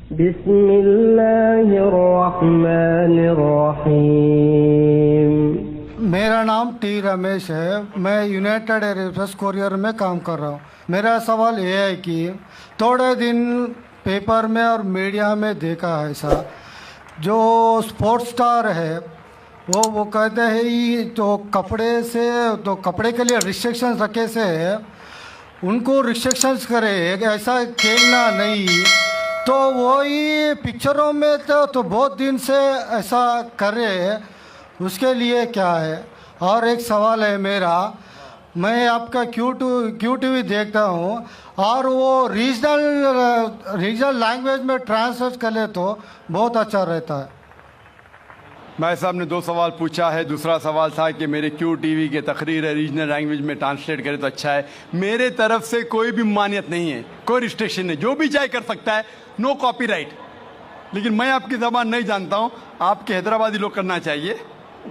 बिस्मिल्लाहिर्रहमानिर्रहीम। मेरा नाम टी रमेश है। मैं यूनाइटेड एयरफोर्स कोरियर में काम कर रहा हूँ। मेरा सवाल ये है कि थोड़े दिन पेपर में और मीडिया में देखा है ऐसा, जो स्पोर्ट्स स्टार है वो कहते हैं ये तो कपड़े के लिए रिस्ट्रिक्शंस रखे से है, उनको रिस्ट्रिक्शंस करे, ऐसा खेलना नहीं। तो वही पिक्चरों में तो बहुत दिन से ऐसा कर रहे हैं, उसके लिए क्या है? और एक सवाल है मेरा, मैं आपका क्यू टीवी देखता हूँ और वो रीजनल लैंग्वेज में ट्रांसलेट कर ले तो बहुत अच्छा रहता है। भाई साहब ने 2 सवाल पूछा है। दूसरा सवाल था कि मेरे क्यू टीवी के तकरीर है रीजनल लैंग्वेज में ट्रांसलेट करे तो अच्छा है। मेरे तरफ से कोई भी मान्यत नहीं है, कोई रिस्ट्रिक्शन नहीं, जो भी चाहे कर सकता है, नो कॉपीराइट। लेकिन मैं आपकी ज़बान नहीं जानता हूँ, आपके हैदराबादी लोग करना चाहिए,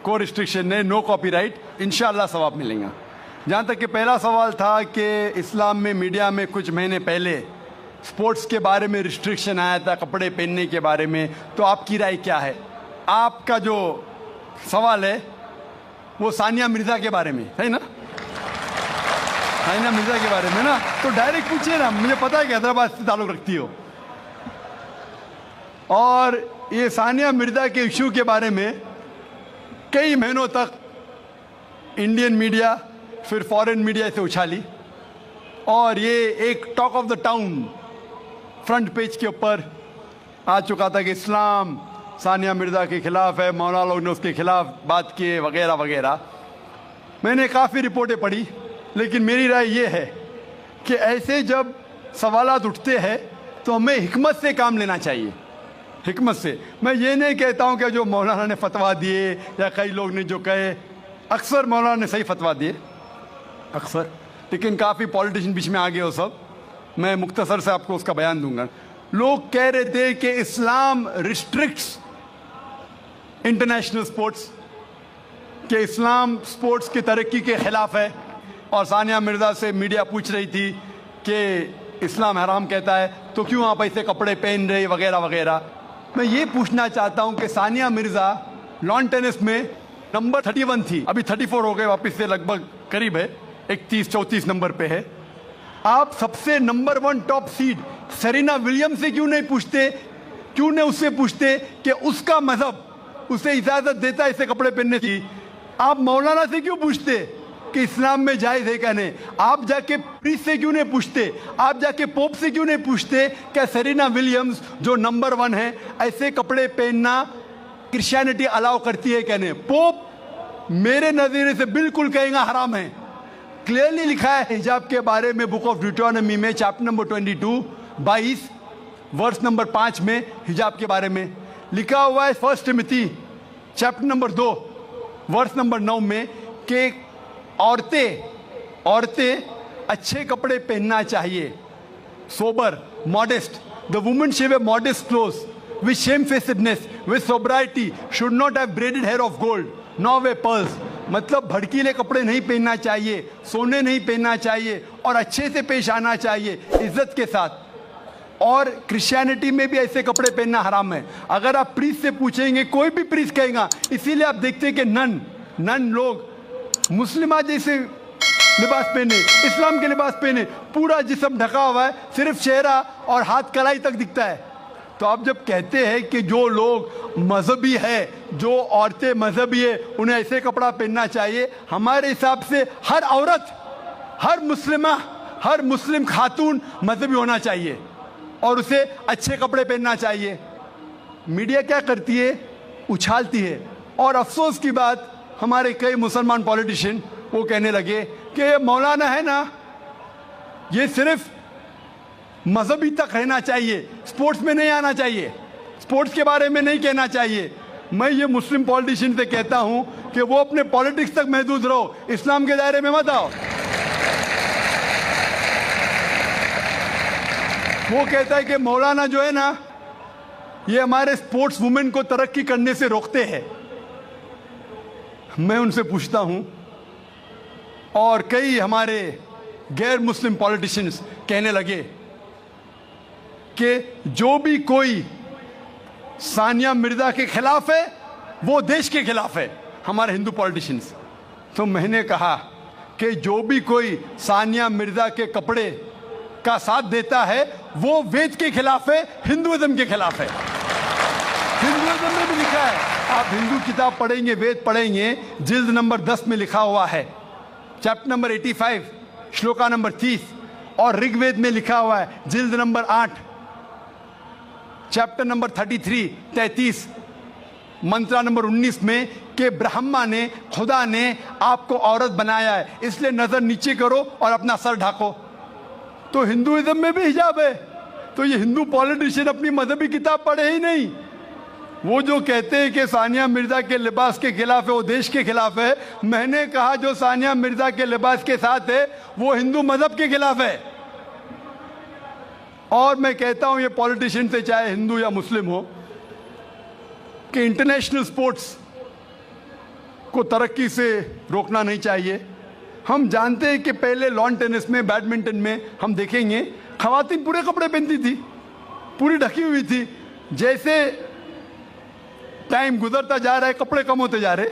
कोई रिस्ट्रिक्शन नहीं, नो कॉपीराइट, इंशाअल्लाह सवाब मिलेगा। जहाँ तक कि पहला सवाल था कि इस्लाम में मीडिया में कुछ महीने पहले स्पोर्ट्स के बारे में रिस्ट्रिक्शन आया था, कपड़े पहनने के बारे में, तो आपकी राय क्या है? आपका जो सवाल है वो सानिया मिर्ज़ा के बारे में है ना? सानिया मिर्ज़ा के बारे में ना, तो डायरेक्ट पूछिए ना, मुझे पता है कि हैदराबाद से ताल्लुक़ रखती हो। और ये सानिया मिर्ज़ा के इशू के बारे में कई महीनों तक इंडियन मीडिया फिर फॉरेन मीडिया से उछाली और ये एक talk of the town front page के ऊपर आ चुका था कि इस्लाम सानिया मिर्ज़ा के ख़िलाफ़ है, मौलाना लोग ने उसके ख़िलाफ़ बात की वगैरह वगैरह। मैंने काफ़ी रिपोर्टें पढ़ी, लेकिन मेरी राय ये है कि ऐसे जब सवालात उठते हैं तो हमें हिकमत से काम लेना चाहिए, हिकमत से। मैं ये नहीं कहता हूँ कि जो मौलाना ने फतवा दिए या कई लोग ने जो कहे, अक्सर मौलाना ने सही फतवा दिए अक्सर, लेकिन काफ़ी पॉलिटिशियन बीच में आ गए हो सब। मैं मुख्तसर से आपको उसका बयान दूंगा। लोग कह रहे थे कि इस्लाम रिस्ट्रिक्ट्स इंटरनेशनल स्पोर्ट्स, कि इस्लाम स्पोर्ट्स की तरक्की के ख़िलाफ़ है, और सानिया मिर्ज़ा से मीडिया पूछ रही थी कि इस्लाम हराम कहता है तो क्यों आप ऐसे कपड़े पहन रहे वगैरह वगैरह। मैं ये पूछना चाहता हूं कि सानिया मिर्ज़ा लॉन टेनिस में नंबर 31 थी, अभी 34 हो गए, वापस से लगभग करीब है, 31-34 नंबर पे है। आप सबसे number 1 top seed Serena Williams से क्यों नहीं पूछते, क्यों नहीं उससे पूछते कि उसका मजहब उसे इजाज़त देता है ऐसे कपड़े पहनने की? आप मौलाना से क्यों पूछते कि इस्लाम में जायज़ है क्या नहीं? आप जाके प्रीस्ट से क्यों नहीं पूछते? आप जाके पोप से क्यों नहीं पूछते क्या सेरेना विलियम्स जो नंबर 1 है ऐसे कपड़े पहनना क्रिश्चियनिटी अलाउ करती है क्या नहीं? पोप मेरे नज़रिए से बिल्कुल कहेगा हराम है। क्लियरली लिखा है हिजाब के बारे में बुक ऑफ ड्यूटोनॉमी में चैप्टर नंबर 22 वर्स नंबर 5 में हिजाब के बारे में लिखा हुआ है। 1 Timothy chapter number 2 verse number 9 में कि औरतें अच्छे कपड़े पहनना चाहिए, sober, modest. The woman should wear modest clothes with shamefacedness with sobriety, should not have braided hair of gold nor way pearls. मतलब भड़कीले कपड़े नहीं पहनना चाहिए, सोने नहीं पहनना चाहिए, और अच्छे से पेश आना चाहिए, इज्जत के साथ। और क्रिश्चियनिटी में भी ऐसे कपड़े पहनना हराम है। अगर आप प्रीस्ट से पूछेंगे, कोई भी प्रीस्ट कहेगा। इसीलिए आप देखते हैं कि नन लोग मुस्लिमा जैसे लिबास पहने, इस्लाम के लिबास पहने, पूरा जिस्म ढका हुआ है, सिर्फ चेहरा और हाथ कलाई तक दिखता है। तो आप जब कहते हैं कि जो लोग मजहबी है, जो औरतें मजहबी है, उन्हें ऐसे कपड़ा पहनना चाहिए, हमारे हिसाब से हर औरत, हर मुस्लिम खातून मजहबी होना चाहिए और उसे अच्छे कपड़े पहनना चाहिए। मीडिया क्या करती है? उछालती है। और अफसोस की बात, हमारे कई मुसलमान पॉलिटिशियन वो कहने लगे कि ये मौलाना है ना, ये सिर्फ मजहबी तक रहना चाहिए, स्पोर्ट्स में नहीं आना चाहिए, स्पोर्ट्स के बारे में नहीं कहना चाहिए। मैं ये मुस्लिम पॉलिटिशियन से कहता हूं कि वो अपने पॉलिटिक्स तक महदूद रहो, इस्लाम के दायरे में मत आओ। वो कहता है कि मौलाना जो है ना, ये हमारे स्पोर्ट्स वुमेन को तरक्की करने से रोकते हैं। मैं उनसे पूछता हूं, और कई हमारे गैर मुस्लिम पॉलिटिशियंस कहने लगे कि जो भी कोई सानिया मिर्जा के खिलाफ है वो देश के खिलाफ है, हमारे हिंदू पॉलिटिशियंस। तो मैंने कहा कि जो भी कोई सानिया मिर्जा के कपड़े का साथ देता है वो वेद के खिलाफ है, हिंदुइज्म के खिलाफ है। हिंदुइज्म में भी लिखा है, आप हिंदू किताब पढ़ेंगे, वेद पढ़ेंगे, जिल्द नंबर 10 में लिखा हुआ है, चैप्टर नंबर 85, श्लोका नंबर 30, और ऋग्वेद में लिखा हुआ है जिल्द नंबर 8, चैप्टर नंबर 33, मंत्रा नंबर 19 में, कि ब्रह्मा ने, खुदा ने आपको औरत बनाया है, इसलिए नजर नीचे करो और अपना सर ढाको। तो हिंदुइज्म में भी हिजाब है। तो ये हिंदू पॉलिटिशियन अपनी मजहबी किताब पढ़े ही नहीं। वो जो कहते हैं कि सानिया मिर्जा के लिबास के खिलाफ है वो देश के खिलाफ है, मैंने कहा जो सानिया मिर्जा के लिबास के साथ है वो हिंदू मजहब के खिलाफ है। और मैं कहता हूं ये पॉलिटिशियन से, चाहे हिंदू या मुस्लिम हो, कि इंटरनेशनल स्पोर्ट्स को तरक्की से रोकना नहीं चाहिए। हम जानते हैं कि पहले लॉन टेनिस में, बैडमिंटन में हम देखेंगे खवातीन पूरे कपड़े पहनती थी, पूरी ढकी हुई थी। जैसे टाइम गुजरता जा रहा है, कपड़े कम होते जा रहे।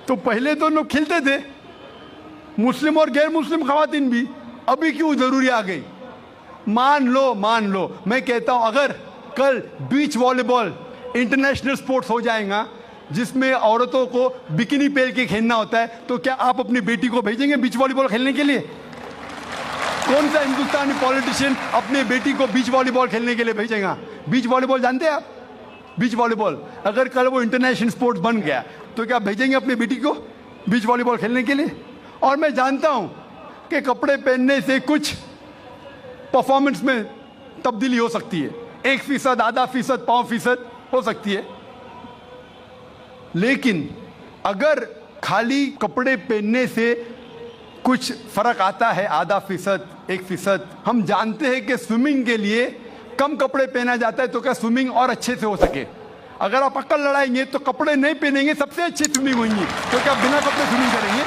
तो पहले तो लोग खिलते थे, मुस्लिम और गैर मुस्लिम खवातीन भी, अभी क्यों जरूरी आ गई? मान लो मैं कहता हूं अगर कल बीच वॉलीबॉल इंटरनेशनल स्पोर्ट्स हो जाएगा जिसमें औरतों को बिकिनी पहन के खेलना होता है, तो क्या आप अपनी बेटी को भेजेंगे बीच वॉलीबॉल खेलने के लिए? कौन सा हिंदुस्तानी पॉलिटिशियन अपनी बेटी को बीच वॉलीबॉल खेलने के लिए भेजेगा? बीच वॉलीबॉल जानते हैं आप? बीच वॉलीबॉल अगर कल वो इंटरनेशनल स्पोर्ट्स बन गया तो क्या भेजेंगे अपनी बेटी को बीच वॉलीबॉल खेलने के लिए? और मैं जानता हूं कि कपड़े पहनने से कुछ परफॉर्मेंस में तब्दीली हो सकती है, 1%, आधा फीसद, 5% हो सकती है। लेकिन अगर खाली कपड़े पहनने से कुछ फर्क आता है, आधा फीसद, 1%, हम जानते हैं कि स्विमिंग के लिए कम कपड़े पहना जाता है, तो क्या स्विमिंग और अच्छे से हो सके? अगर आप अक्ल लड़ाएंगे तो कपड़े नहीं पहनेंगे, सबसे अच्छी स्विमिंग होगी, तो क्या बिना कपड़े स्विमिंग करेंगे?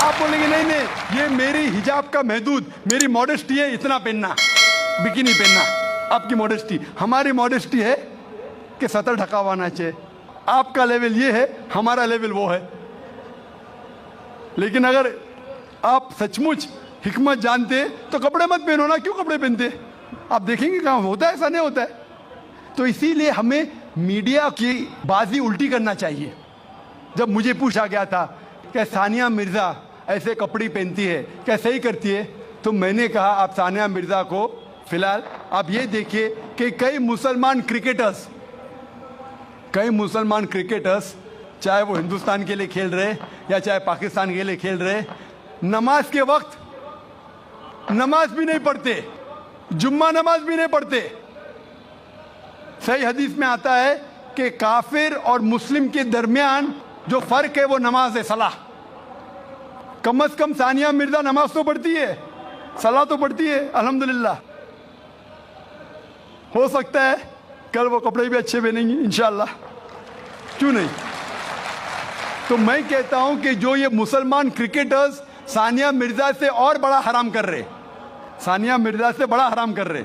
आप बोलेंगे नहीं ये मेरी हिजाब का महदूद, मेरी मॉडेस्टी है, इतना पहनना, बिकिनी पहनना, आपकी मॉडेस्टी। हमारी मॉडेस्टी है कि सतर ढका हुआ होना चाहिए। आपका लेवल ये है, हमारा लेवल वो है। लेकिन अगर आप सचमुच हिकमत जानते तो कपड़े मत पहनो ना, क्यों कपड़े पहनते? आप देखेंगे कहाँ होता है, ऐसा नहीं होता है। तो इसीलिए हमें मीडिया की बाजी उल्टी करना चाहिए। जब मुझे पूछा गया था कि सानिया मिर्जा ऐसे कपड़े पहनती है, क्या सही करती है, तो मैंने कहा आप सानिया मिर्जा को फिलहाल आप ये देखिए कि कई मुसलमान क्रिकेटर्स चाहे वो हिंदुस्तान के लिए खेल रहे या चाहे पाकिस्तान के लिए खेल रहे, नमाज के वक्त नमाज भी नहीं पढ़ते, जुम्मा नमाज भी नहीं पढ़ते। सही हदीस में आता है कि काफिर और मुस्लिम के दरमियान जो फर्क है वो नमाज है, सलाह। कम से कम सानिया मिर्जा नमाज तो पढ़ती है, सलाह तो पढ़ती है, अल्हम्दुलिल्लाह। हो सकता है कल वो कपड़े भी अच्छे पहनेंगी इंशाअल्लाह, क्यों नहीं? तो मैं कहता हूं कि जो ये मुसलमान क्रिकेटर्स सानिया मिर्जा से और बड़ा हराम कर रहे, सानिया मिर्जा से बड़ा हराम कर रहे,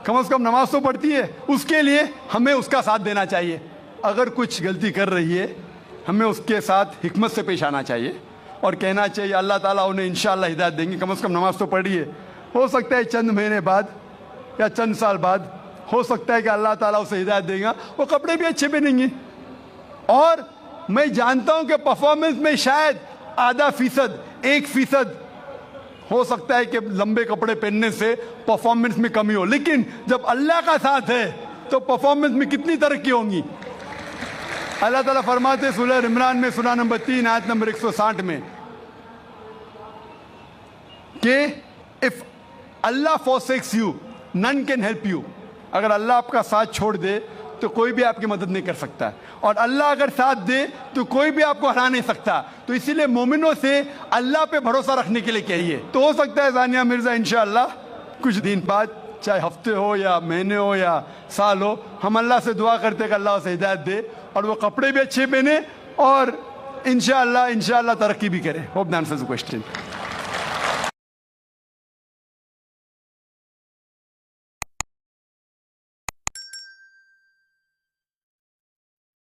कम से कम नमाज तो पढ़ती है, उसके लिए हमें उसका साथ देना चाहिए। अगर कुछ गलती कर रही है हमें उसके साथ हिकमत से पेश आना चाहिए और कहना चाहिए अल्लाह ताला उन्हें इंशाअल्लाह हिदायत देंगे, कम से कम नमाज तो पढ़ी है। हो सकता है चंद महीने बाद या चंद साल बाद हो सकता है कि अल्लाह ताला उसे हिदायत देगा, वो कपड़े भी अच्छे पहनेंगे। और मैं जानता हूं कि परफॉर्मेंस में शायद आधा फीसद, 1% हो सकता है कि लंबे कपड़े पहनने से परफॉर्मेंस में कमी हो, लेकिन जब अल्लाह का साथ है तो परफॉर्मेंस में कितनी तरक्की होगी। अल्लाह ताला फरमाते सूरह इमरान में सूरह नंबर 3 आयत नंबर 160 में कि if Allah forsakes you none can help you, अगर अल्लाह आपका साथ छोड़ दे तो कोई भी आपकी मदद नहीं कर सकता, और अल्लाह अगर साथ दे तो कोई भी आपको हरा नहीं सकता। तो इसीलिए मोमिनों से अल्लाह पे भरोसा रखने के लिए कहिए। तो हो सकता है सानिया मिर्जा इंशाअल्लाह कुछ दिन बाद, चाहे हफ्ते हो या महीने हो या साल हो, हम अल्लाह से दुआ करते हैं कि अल्लाह उसे हिदायत दे और वो कपड़े भी अच्छे पहने और इंशाअल्लाह तरक्की भी करे। Hope that answers the question.